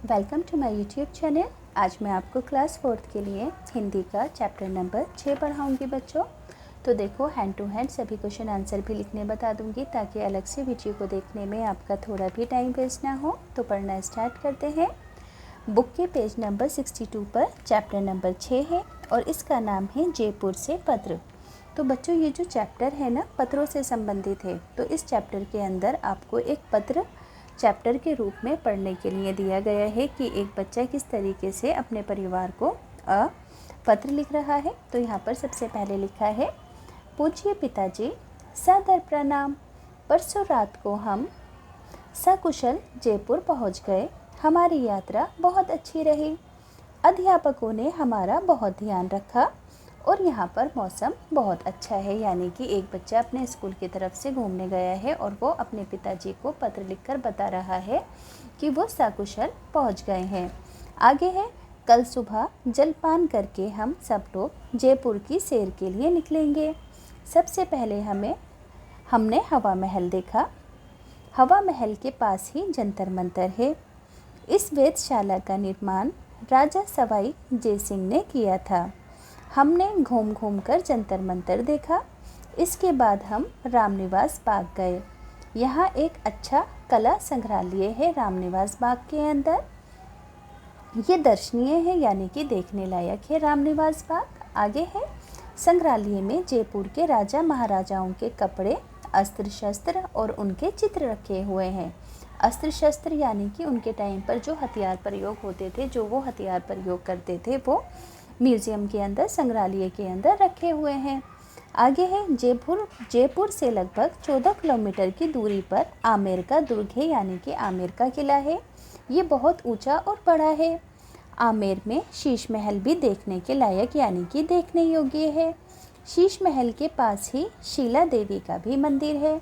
Welcome to my YouTube channel. आज मैं आपको क्लास 4th के लिए हिंदी का चैप्टर नंबर 6 पढ़ाऊँगी बच्चों। तो देखो, हैंड टू हैंड सभी क्वेश्चन आंसर भी लिखने बता दूँगी ताकि अलग से वीडियो को देखने में आपका थोड़ा भी टाइम वेस्ट ना हो। तो पढ़ना स्टार्ट करते हैं। बुक के पेज नंबर 62 पर चैप्टर नंबर 6 है और इसका नाम है जयपुर से पत्र। तो बच्चों, ये जो चैप्टर है ना, पत्रों से संबंधित है। तो इस चैप्टर के अंदर आपको एक पत्र चैप्टर के रूप में पढ़ने के लिए दिया गया है कि एक बच्चा किस तरीके से अपने परिवार को पत्र लिख रहा है। तो यहाँ पर सबसे पहले लिखा है, पूज्य पिताजी, सादर प्रणाम। परसों रात को हम सकुशल जयपुर पहुँच गए। हमारी यात्रा बहुत अच्छी रही। अध्यापकों ने हमारा बहुत ध्यान रखा और यहाँ पर मौसम बहुत अच्छा है, यानी कि एक बच्चा अपने स्कूल की तरफ से घूमने गया है और वो अपने पिताजी को पत्र लिखकर बता रहा है कि वो सकुशल पहुँच गए हैं। आगे है, कल सुबह जलपान करके हम सब लोग जयपुर की सैर के लिए निकलेंगे। सबसे पहले हमने हवा महल देखा। हवा महल के पास ही जंतर मंतर है। इस वेधशाला का निर्माण राजा सवाई जय सिंह ने किया था। हमने घूम घूम कर जंतर मंतर देखा। इसके बाद हम रामनिवास बाग गए। यहाँ एक अच्छा कला संग्रहालय है रामनिवास बाग के अंदर। ये दर्शनीय है, यानी कि देखने लायक है रामनिवास बाग। आगे है, संग्रहालय में जयपुर के राजा महाराजाओं के कपड़े, अस्त्र शस्त्र और उनके चित्र रखे हुए हैं। अस्त्र शस्त्र यानी कि उनके टाइम पर जो हथियार प्रयोग होते थे, जो वो हथियार प्रयोग करते थे, वो म्यूज़ियम के अंदर, संग्रहालय के अंदर रखे हुए हैं। आगे है, जयपुर से लगभग 14 किलोमीटर की दूरी पर आमेर का दुर्ग है, यानी कि आमेर का किला है। ये बहुत ऊंचा और बड़ा है। आमेर में शीश महल भी देखने के लायक, यानी कि देखने योग्य है। शीश महल के पास ही शीला देवी का भी मंदिर है।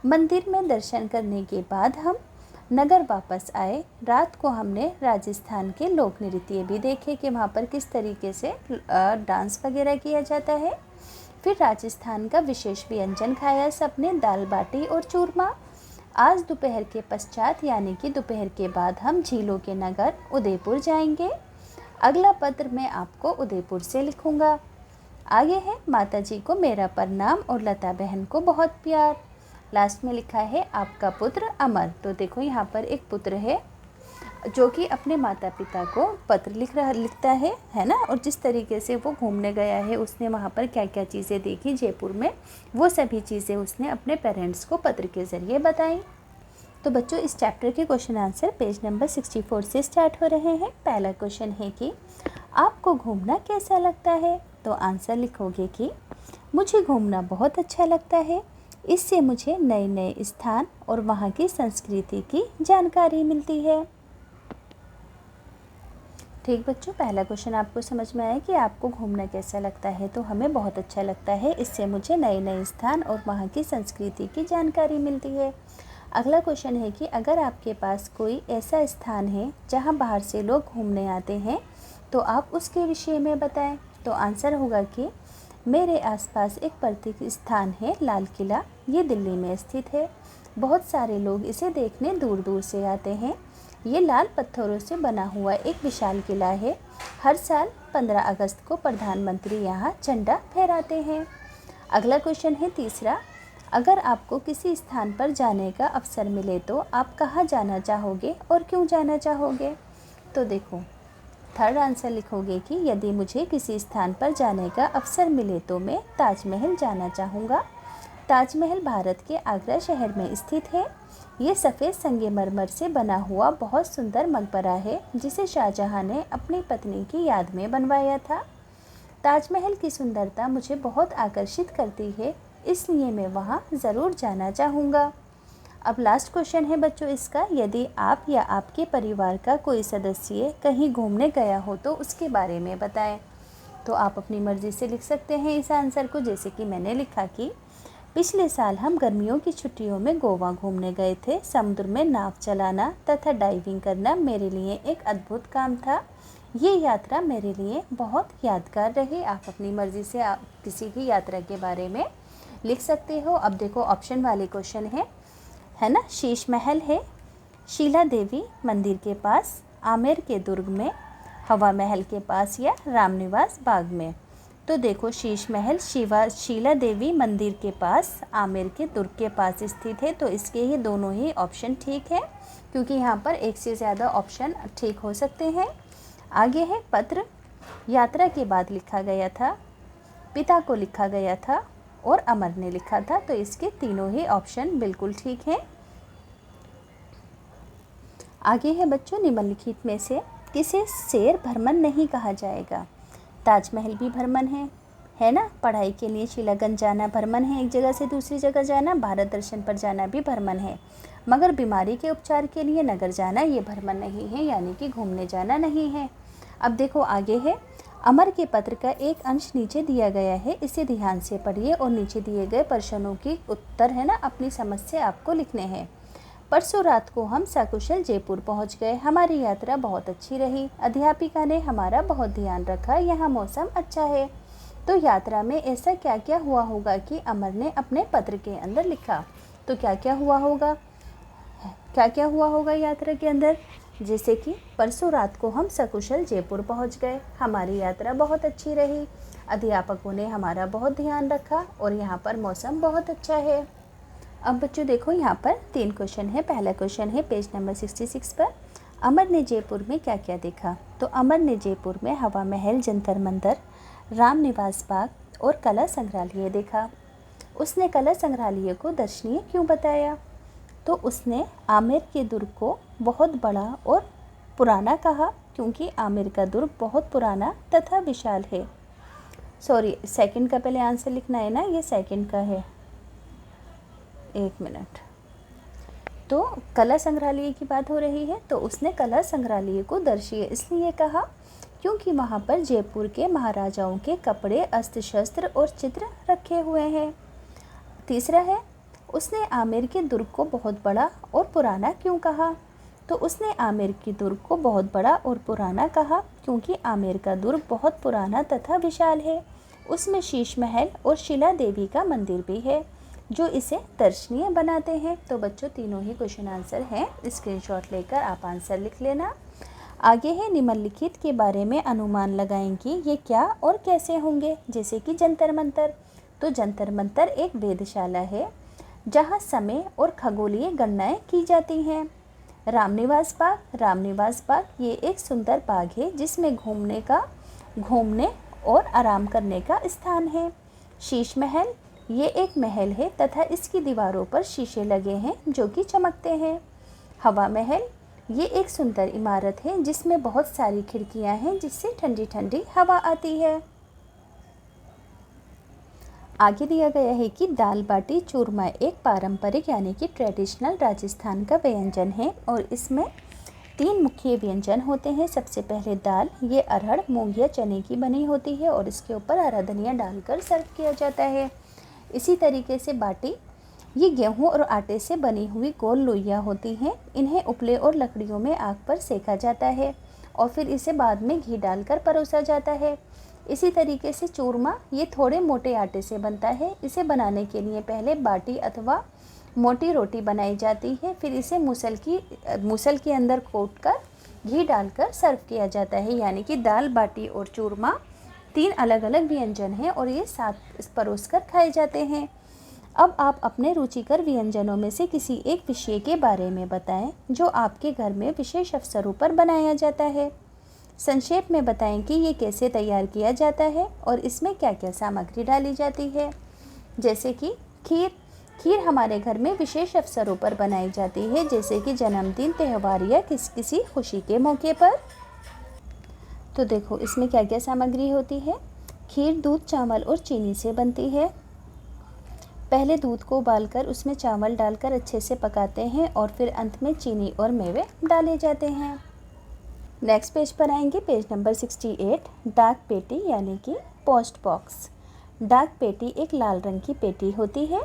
मंदिर में दर्शन करने के बाद हम नगर वापस आए। रात को हमने राजस्थान के लोक नृत्य भी देखे कि वहाँ पर किस तरीके से डांस वगैरह किया जाता है। फिर राजस्थान का विशेष व्यंजन खाया सबने, दाल बाटी और चूरमा। आज दोपहर के पश्चात, यानी कि दोपहर के बाद, हम झीलों के नगर उदयपुर जाएंगे। अगला पत्र मैं आपको उदयपुर से लिखूँगा। आगे है, माताजी को मेरा प्रणाम और लता बहन को बहुत प्यार। लास्ट में लिखा है, आपका पुत्र अमर। तो देखो, यहाँ पर एक पुत्र है जो कि अपने माता पिता को पत्र लिखता है ना। और जिस तरीके से वो घूमने गया है, उसने वहाँ पर क्या क्या चीज़ें देखी जयपुर में, वो सभी चीज़ें उसने अपने पेरेंट्स को पत्र के ज़रिए बताई। तो बच्चों, इस चैप्टर के क्वेश्चन आंसर पेज नंबर 64 से स्टार्ट हो रहे हैं। पहला क्वेश्चन है कि आपको घूमना कैसा लगता है। तो आंसर लिखोगे कि मुझे घूमना बहुत अच्छा लगता है। इससे मुझे नए नए स्थान और वहाँ की संस्कृति की जानकारी मिलती है। ठीक बच्चों, पहला क्वेश्चन आपको समझ में आया कि आपको घूमना कैसा लगता है। तो हमें बहुत अच्छा लगता है, इससे मुझे नए नए स्थान और वहाँ की संस्कृति की जानकारी मिलती है। अगला क्वेश्चन है कि अगर आपके पास कोई ऐसा स्थान है जहाँ बाहर से लोग घूमने आते हैं, तो आप उसके विषय में बताएं। तो आंसर होगा कि मेरे आसपास एक प्रतीक स्थान है, लाल किला। ये दिल्ली में स्थित है। बहुत सारे लोग इसे देखने दूर दूर से आते हैं। ये लाल पत्थरों से बना हुआ एक विशाल किला है। हर साल 15 अगस्त को प्रधानमंत्री यहाँ झंडा फहराते हैं। अगला क्वेश्चन है तीसरा, अगर आपको किसी स्थान पर जाने का अवसर मिले तो आप कहाँ जाना चाहोगे और क्यों जाना चाहोगे। तो देखो, थर्ड आंसर लिखोगे कि यदि मुझे किसी स्थान पर जाने का अवसर मिले तो मैं ताजमहल जाना चाहूँगा। ताजमहल भारत के आगरा शहर में स्थित है। ये सफ़ेद संगमरमर से बना हुआ बहुत सुंदर मकबरा है, जिसे शाहजहां ने अपनी पत्नी की याद में बनवाया था। ताजमहल की सुंदरता मुझे बहुत आकर्षित करती है, इसलिए मैं वहाँ ज़रूर जाना चाहूँगा। अब लास्ट क्वेश्चन है बच्चों इसका, यदि आप या आपके परिवार का कोई सदस्य कहीं घूमने गया हो तो उसके बारे में बताएं। तो आप अपनी मर्ज़ी से लिख सकते हैं इस आंसर को, जैसे कि मैंने लिखा कि पिछले साल हम गर्मियों की छुट्टियों में गोवा घूमने गए थे। समुद्र में नाव चलाना तथा डाइविंग करना मेरे लिए एक अद्भुत काम था। ये यात्रा मेरे लिए बहुत यादगार रही। आप अपनी मर्ज़ी से किसी भी यात्रा के बारे में लिख सकते हो। अब देखो, ऑप्शन वाले क्वेश्चन है ना। शीश महल है, शीला देवी मंदिर के पास, आमेर के दुर्ग में, हवा महल के पास या रामनिवास बाग में। तो देखो शीश महल शीला देवी मंदिर के पास, आमेर के दुर्ग के पास स्थित है। तो इसके ही दोनों ही ऑप्शन ठीक है, क्योंकि यहाँ पर एक से ज़्यादा ऑप्शन ठीक हो सकते हैं। आगे है पत्र यात्रा के बाद लिखा गया था, पिता को लिखा गया था और अमर ने लिखा था। तो इसके तीनों ही ऑप्शन बिल्कुल ठीक हैं। आगे है बच्चों, निम्नलिखित में से किसे सैर भ्रमण नहीं कहा जाएगा। ताजमहल भी भ्रमण है ना, पढ़ाई के लिए शीलागंज जाना भ्रमण है, एक जगह से दूसरी जगह जाना, भारत दर्शन पर जाना भी भ्रमण है। मगर बीमारी के उपचार के लिए नगर जाना ये भ्रमण नहीं है, यानी कि घूमने जाना नहीं है। अब देखो आगे है, अमर के पत्र का एक अंश नीचे दिया गया है, इसे ध्यान से पढ़िए और नीचे दिए गए प्रश्नों की उत्तर है ना अपनी समझ से आपको लिखने हैं। परसों रात को हम सकुशल जयपुर पहुंच गए, हमारी यात्रा बहुत अच्छी रही, अध्यापिका ने हमारा बहुत ध्यान रखा, यहाँ मौसम अच्छा है। तो यात्रा में ऐसा क्या क्या हुआ होगा कि अमर ने अपने पत्र के अंदर लिखा। तो क्या क्या हुआ होगा यात्रा के अंदर, जैसे कि परसों रात को हम सकुशल जयपुर पहुंच गए, हमारी यात्रा बहुत अच्छी रही, अध्यापकों ने हमारा बहुत ध्यान रखा और यहाँ पर मौसम बहुत अच्छा है। अब बच्चों देखो यहाँ पर 3 क्वेश्चन है। पहला क्वेश्चन है पेज नंबर 66 पर, अमर ने जयपुर में क्या क्या देखा। तो अमर ने जयपुर में हवा महल, जंतर मंतर, रामनिवास बाग और कला संग्रहालय देखा। उसने कला संग्रहालय को दर्शनीय क्यों बताया। तो उसने आमेर के दुर्ग को बहुत बड़ा और पुराना कहा, क्योंकि आमेर का दुर्ग बहुत पुराना तथा विशाल है। सॉरी, सेकंड का पहले आंसर लिखना है ना, ये सेकंड का है, 1 मिनट। तो कला संग्रहालय की बात हो रही है, तो उसने कला संग्रहालय को दर्शनीय इसलिए कहा क्योंकि वहाँ पर जयपुर के महाराजाओं के कपड़े, अस्त्र शस्त्र और चित्र रखे हुए हैं। तीसरा है, उसने आमेर के दुर्ग को बहुत बड़ा और पुराना क्यों कहा। तो उसने आमेर के दुर्ग को बहुत बड़ा और पुराना कहा क्योंकि आमेर का दुर्ग बहुत पुराना तथा विशाल है। उसमें शीश महल और शिला देवी का मंदिर भी है, जो इसे दर्शनीय बनाते हैं। तो बच्चों तीनों ही क्वेश्चन आंसर हैं, स्क्रीनशॉट लेकर आप आंसर लिख लेना। आगे है, निम्नलिखित के बारे में अनुमान लगाएं कि ये क्या और कैसे होंगे। जैसे कि जंतर मंतर, तो जंतर मंतर एक वेधशाला है जहाँ समय और खगोलीय गणनाएं की जाती हैं। रामनिवास बाग ये एक सुंदर बाग है जिसमें घूमने और आराम करने का स्थान है। शीश महल ये एक महल है तथा इसकी दीवारों पर शीशे लगे हैं जो कि चमकते हैं। हवा महल ये एक सुंदर इमारत है जिसमें बहुत सारी खिड़कियां हैं जिससे ठंडी ठंडी हवा आती है। आगे दिया गया है कि दाल बाटी चूरमा एक पारंपरिक यानी कि ट्रेडिशनल राजस्थान का व्यंजन है और इसमें 3 मुख्य व्यंजन होते हैं। सबसे पहले दाल, ये अरहर, मूंग या चने की बनी होती है और इसके ऊपर हरा धनिया डालकर सर्व किया जाता है। इसी तरीके से बाटी, ये गेहूं और आटे से बनी हुई गोल लोइयाँ होती हैं। इन्हें उपले और लकड़ियों में आग पर सेका जाता है और फिर इसे बाद में घी डालकर परोसा जाता है। इसी तरीके से चूरमा, ये थोड़े मोटे आटे से बनता है। इसे बनाने के लिए पहले बाटी अथवा मोटी रोटी बनाई जाती है, फिर इसे मूसल के अंदर कोटकर घी डालकर सर्व किया जाता है। यानी कि दाल बाटी और चूरमा 3 अलग अलग व्यंजन हैं और ये साथ परोसकर खाए जाते हैं। अब आप अपने रुचिकर व्यंजनों में से किसी एक विषय के बारे में बताएं जो आपके घर में विशेष अवसरों पर बनाया जाता है। संक्षेप में बताएं कि ये कैसे तैयार किया जाता है और इसमें क्या क्या सामग्री डाली जाती है। जैसे कि खीर हमारे घर में विशेष अवसरों पर बनाई जाती है, जैसे कि जन्मदिन, त्यौहार या किसी खुशी के मौके पर। तो देखो इसमें क्या क्या सामग्री होती है। खीर दूध, चावल और चीनी से बनती है। पहले दूध को उबालकर उसमें चावल डालकर अच्छे से पकाते हैं और फिर अंत में चीनी और मेवे डाले जाते हैं। नेक्स्ट पेज पर आएंगे, पेज नंबर 68, डाक पेटी यानी कि पोस्ट बॉक्स। डाक पेटी एक लाल रंग की पेटी होती है।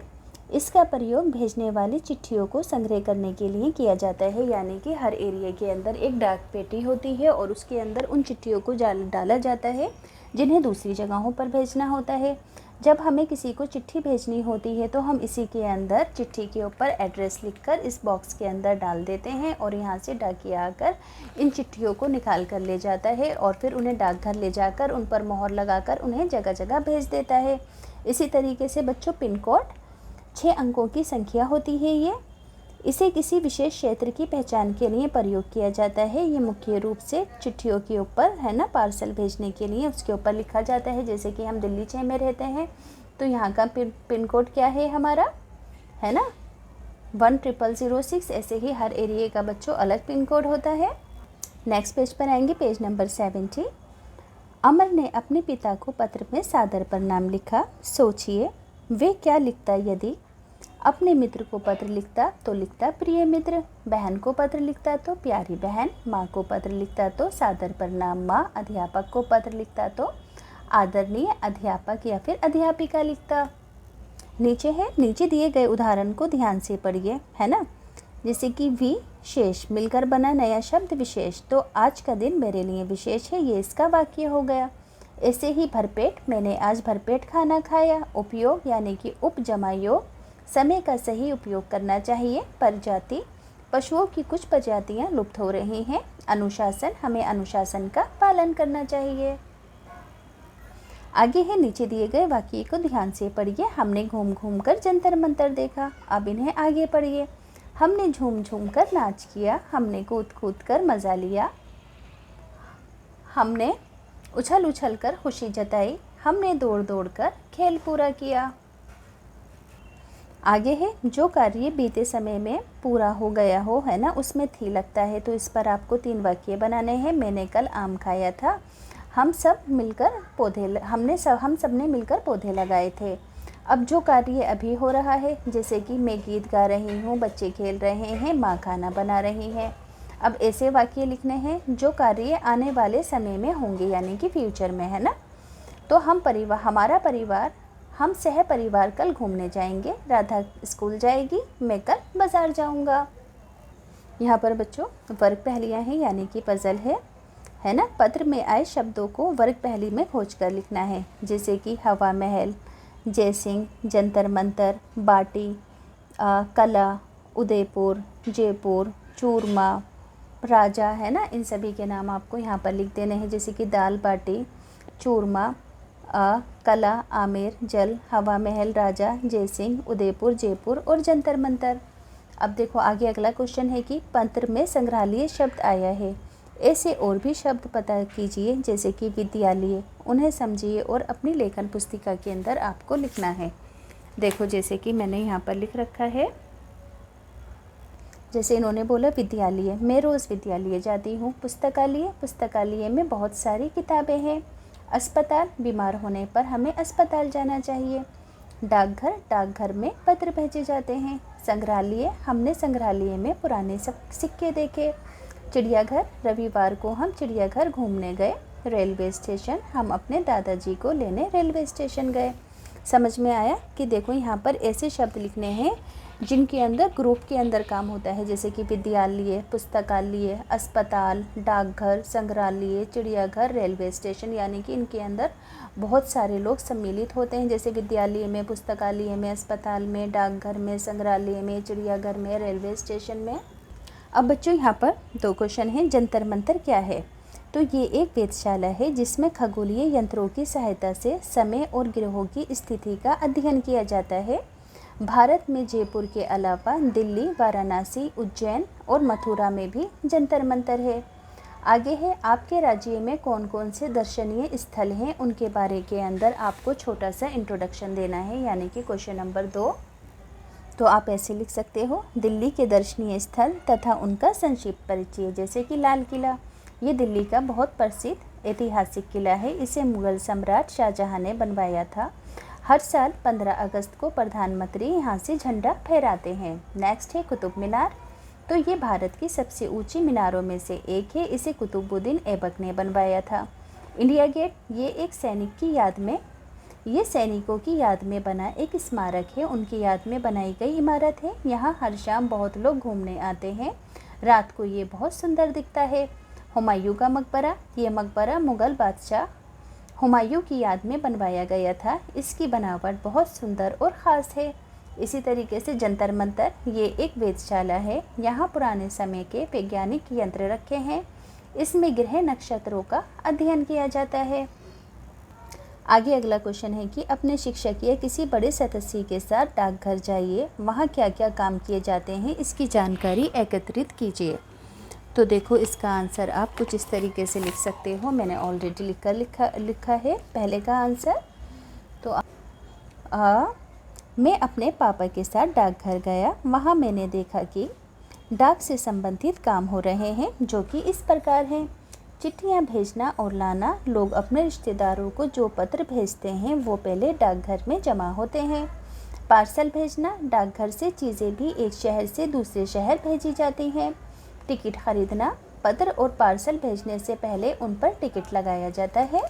इसका प्रयोग भेजने वाली चिट्ठियों को संग्रह करने के लिए किया जाता है। यानी कि हर एरिया के अंदर एक डाक पेटी होती है और उसके अंदर उन चिट्ठियों को डाला जाता है जिन्हें दूसरी जगहों पर भेजना होता है। जब हमें किसी को चिट्ठी भेजनी होती है तो हम इसी के अंदर चिट्ठी के ऊपर एड्रेस लिखकर इस बॉक्स के अंदर डाल देते हैं और यहाँ से डाकिया आकर इन चिट्ठियों को निकाल कर ले जाता है और फिर उन्हें डाकघर ले जाकर उन पर मोहर लगाकर उन्हें जगह जगह भेज देता है। इसी तरीके से बच्चों पिन कोड 6 अंकों की संख्या होती है ये। इसे किसी विशेष क्षेत्र की पहचान के लिए प्रयोग किया जाता है। ये मुख्य रूप से चिट्ठियों के ऊपर है ना, पार्सल भेजने के लिए उसके ऊपर लिखा जाता है। जैसे कि हम दिल्ली 6 में रहते हैं तो यहाँ का पिन कोड क्या है हमारा, है ना 10006। ऐसे ही हर एरिया का बच्चों अलग पिन कोड होता है। नेक्स्ट पेज पर आएंगे, पेज नंबर 70। अमर ने अपने पिता को पत्र में सादर प्रणाम लिखा। सोचिए वे क्या लिखता यदि अपने मित्र को पत्र लिखता तो लिखता प्रिय मित्र, बहन को पत्र लिखता तो प्यारी बहन, माँ को पत्र लिखता तो सादर प्रणाम माँ, अध्यापक को पत्र लिखता तो आदरणीय अध्यापक या फिर अध्यापिका लिखता। नीचे दिए गए उदाहरण को ध्यान से पढ़िए, है ना। जैसे कि विशेष मिलकर बना नया शब्द विशेष, तो आज का दिन मेरे लिए विशेष है, ये इसका वाक्य हो गया। ऐसे ही भरपेट, मैंने आज भरपेट खाना खाया। उपयोग यानी कि उप जमा योग, समय का सही उपयोग करना चाहिए। प्रजाति, पशुओं की कुछ प्रजातियां लुप्त हो रही हैं। अनुशासन, हमें अनुशासन का पालन करना चाहिए। आगे है, नीचे दिए गए वाक्य को ध्यान से पढ़िए। हमने घूम घूम कर जंतर मंतर देखा। अब इन्हें आगे पढ़िए। हमने झूम झूम कर नाच किया। हमने कूद कूद कर मज़ा लिया। हमने उछल उछल कर खुशी जताई। हमने दौड़ दौड़ कर खेल पूरा किया। आगे है, जो कार्य बीते समय में पूरा हो गया हो, है ना, उसमें थी लगता है। तो इस पर आपको 3 वाक्य बनाने हैं। मैंने कल आम खाया था। हम सब ने मिलकर पौधे लगाए थे। अब जो कार्य अभी हो रहा है, जैसे कि मैं गीत गा रही हूँ, बच्चे खेल रहे हैं, माँ खाना बना रही है। अब ऐसे वाक्य लिखने हैं जो कार्य आने वाले समय में होंगे, यानी कि फ्यूचर में, है ना। तो हमारा परिवार, हम सह परिवार कल घूमने जाएंगे। राधा स्कूल जाएगी, मैं कल बाज़ार जाऊंगा। यहाँ पर बच्चों वर्ग पहेलियाँ हैं, यानी कि पज़ल है ना। पत्र में आए शब्दों को वर्ग पहेली में खोज कर लिखना है। जैसे कि हवा महल, जयसिंह, जंतर मंतर, बाटी, कला, उदयपुर, जयपुर, चूरमा, राजा, है ना। इन सभी के नाम आपको यहाँ पर लिख देने हैं। जैसे कि दाल बाटी, चूरमा, कला, आमेर, जल, हवा महल, राजा, जयसिंह, उदयपुर, जयपुर और जंतर मंतर। अब देखो आगे अगला क्वेश्चन है कि पत्र में संग्रहालय शब्द आया है। ऐसे और भी शब्द पता कीजिए, जैसे कि विद्यालय। उन्हें समझिए और अपनी लेखन पुस्तिका के अंदर आपको लिखना है। देखो जैसे कि मैंने यहाँ पर लिख रखा है। जैसे इन्होंने बोला विद्यालय, मैं रोज़ विद्यालय जाती हूँ। पुस्तकालय में बहुत सारी किताबें हैं। अस्पताल, बीमार होने पर हमें अस्पताल जाना चाहिए। डाकघर में पत्र भेजे जाते हैं। संग्रहालय, हमने संग्रहालय में पुराने सिक्के देखे। चिड़ियाघर, रविवार को हम चिड़ियाघर घूमने गए। रेलवे स्टेशन, हम अपने दादाजी को लेने रेलवे स्टेशन गए। समझ में आया कि देखो यहाँ पर ऐसे शब्द लिखने हैं जिनके अंदर ग्रुप के अंदर काम होता है। जैसे कि विद्यालय, पुस्तकालय, अस्पताल, डाकघर, संग्रहालय, चिड़ियाघर, रेलवे स्टेशन, यानी कि इनके अंदर बहुत सारे लोग सम्मिलित होते हैं। जैसे विद्यालय में, पुस्तकालय में, अस्पताल में, डाकघर में, संग्रहालय में, चिड़ियाघर में, रेलवे स्टेशन में। अब बच्चों यहाँ पर 2 क्वेश्चन हैं। जंतर मंतर क्या है? तो ये एक वेधशाला है जिसमें खगोलीय यंत्रों की सहायता से समय और ग्रहों की स्थिति का अध्ययन किया जाता है। भारत में जयपुर के अलावा दिल्ली, वाराणसी, उज्जैन और मथुरा में भी जंतर मंतर है। आगे है, आपके राज्य में कौन कौन से दर्शनीय स्थल हैं, उनके बारे के अंदर आपको छोटा सा इंट्रोडक्शन देना है, यानी कि क्वेश्चन नंबर 2। तो आप ऐसे लिख सकते हो, दिल्ली के दर्शनीय स्थल तथा उनका संक्षिप्त परिचय। जैसे कि लाल किला, ये दिल्ली का बहुत प्रसिद्ध ऐतिहासिक किला है। इसे मुगल सम्राट शाहजहां ने बनवाया था। हर साल 15 अगस्त को प्रधानमंत्री यहाँ से झंडा फहराते हैं। नेक्स्ट है कुतुब मीनार। तो ये भारत की सबसे ऊंची मीनारों में से एक है। इसे कुतुबुद्दीन ऐबक ने बनवाया था। इंडिया गेट, ये एक सैनिकों की याद में बना एक स्मारक है। उनकी याद में बनाई गई इमारत है। यहाँ हर शाम बहुत लोग घूमने आते हैं। रात को ये बहुत सुंदर दिखता है। हुमायूं का मकबरा, ये मकबरा मुग़ल बादशाह हुमायूं की याद में बनवाया गया था। इसकी बनावट बहुत सुंदर और ख़ास है। इसी तरीके से जंतर मंतर, ये एक वेधशाला है। यहाँ पुराने समय के वैज्ञानिक यंत्र रखे हैं। इसमें ग्रह नक्षत्रों का अध्ययन किया जाता है। आगे अगला क्वेश्चन है कि अपने शिक्षक या किसी बड़े सदस्य के साथ डाकघर जाइए, वहाँ क्या क्या काम किए जाते हैं, इसकी जानकारी एकत्रित कीजिए। तो देखो इसका आंसर आप कुछ इस तरीके से लिख सकते हो। मैंने ऑलरेडी लिखा है पहले का आंसर। तो मैं अपने पापा के साथ डाकघर गया, वहाँ मैंने देखा कि डाक से संबंधित काम हो रहे हैं, जो कि इस प्रकार हैं। चिट्ठियाँ भेजना और लाना। लोग अपने रिश्तेदारों को जो पत्र भेजते हैं वो पहले डाकघर में जमा होते हैं। पार्सल भेजना, डाकघर से चीज़ें भी एक शहर से दूसरे शहर भेजी जाती हैं। टिकट खरीदना, पत्र और पार्सल भेजने से पहले उन पर टिकट लगाया जाता है।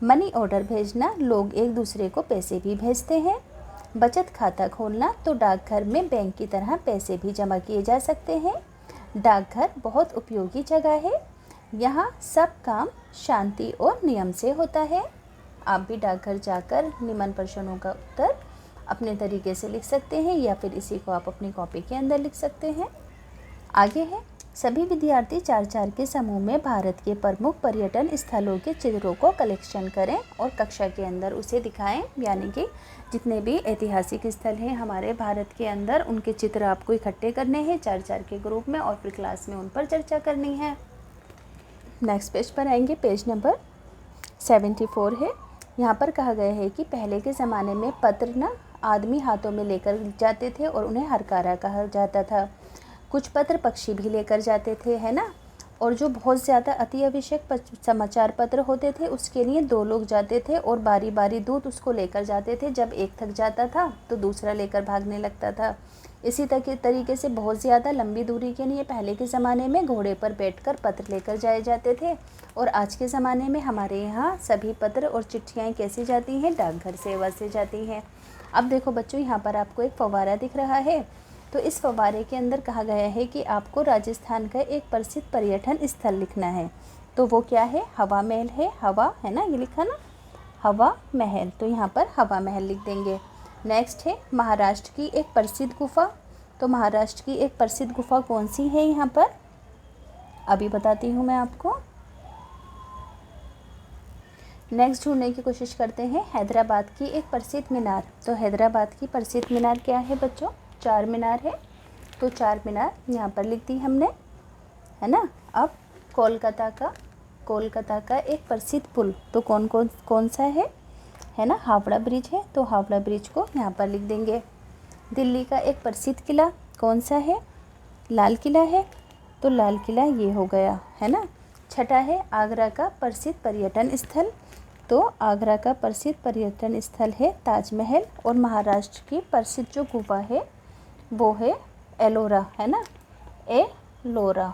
मनी ऑर्डर भेजना, लोग एक दूसरे को पैसे भी भेजते हैं। बचत खाता खोलना, तो डाकघर में बैंक की तरह पैसे भी जमा किए जा सकते हैं। डाकघर बहुत उपयोगी जगह है। यहाँ सब काम शांति और नियम से होता है। आप भी डाकघर जाकर निम्न प्रश्नों का उत्तर अपने तरीके से लिख सकते हैं, या फिर इसी को आप अपनी कॉपी के अंदर लिख सकते हैं। आगे है, सभी विद्यार्थी 4-4 के समूह में भारत के प्रमुख पर्यटन स्थलों के चित्रों को कलेक्शन करें और कक्षा के अंदर उसे दिखाएं। यानी कि जितने भी ऐतिहासिक स्थल हैं हमारे भारत के अंदर, उनके चित्र आपको इकट्ठे करने हैं 4-4 के ग्रुप में, और फिर क्लास में उन पर चर्चा करनी है। नेक्स्ट पेज पर आएंगे। पेज नंबर 74 है। यहाँ पर कहा गया है कि पहले के ज़माने में पत्र ना आदमी हाथों में लेकर जाते थे और उन्हें हरकारा कहा जाता था। कुछ पत्र पक्षी भी लेकर जाते थे, है ना। और जो बहुत ज़्यादा अति आवश्यक समाचार पत्र होते थे उसके लिए 2 लोग जाते थे और बारी बारी दूत उसको लेकर जाते थे। जब एक थक जाता था तो दूसरा लेकर भागने लगता था। इसी तरीके से बहुत ज़्यादा लंबी दूरी के लिए पहले के ज़माने में घोड़े पर बैठकर पत्र लेकर जाए जाते थे। और आज के ज़माने में हमारे यहाँ सभी पत्र और चिट्ठियाँ कैसी जाती हैं, डाकघर सेवा से जाती हैं। अब देखो बच्चों, यहाँ पर आपको एक फव्वारा दिख रहा है। तो इस फव्वारे के अंदर कहा गया है कि आपको राजस्थान का एक प्रसिद्ध पर्यटन स्थल लिखना है। तो वो क्या है, हवा महल है। हवा है ना, ये लिखा ना, हवा महल। तो यहाँ पर हवा महल लिख देंगे। नेक्स्ट है महाराष्ट्र की एक प्रसिद्ध गुफा। तो महाराष्ट्र की एक प्रसिद्ध गुफा कौन सी है यहाँ पर, अभी बताती हूँ मैं आपको। नेक्स्ट ढूंढने की कोशिश करते हैं। हैदराबाद की एक प्रसिद्ध मीनार। तो हैदराबाद की प्रसिद्ध मीनार क्या है बच्चों, 4 मीनार है। तो 4 मीनार यहाँ पर लिख दी हमने, है ना। अब कोलकाता का एक प्रसिद्ध पुल, तो कौन सा है ना, हावड़ा ब्रिज है। तो हावड़ा ब्रिज को यहाँ पर लिख देंगे। दिल्ली का एक प्रसिद्ध किला कौन सा है, लाल किला है। तो लाल किला ये हो गया, है ना। छठा है आगरा का प्रसिद्ध पर्यटन स्थल। तो आगरा का प्रसिद्ध पर्यटन स्थल है ताजमहल। और महाराष्ट्र की प्रसिद्ध जो गुफा है वो है एलोरा, है ना, एलोरा।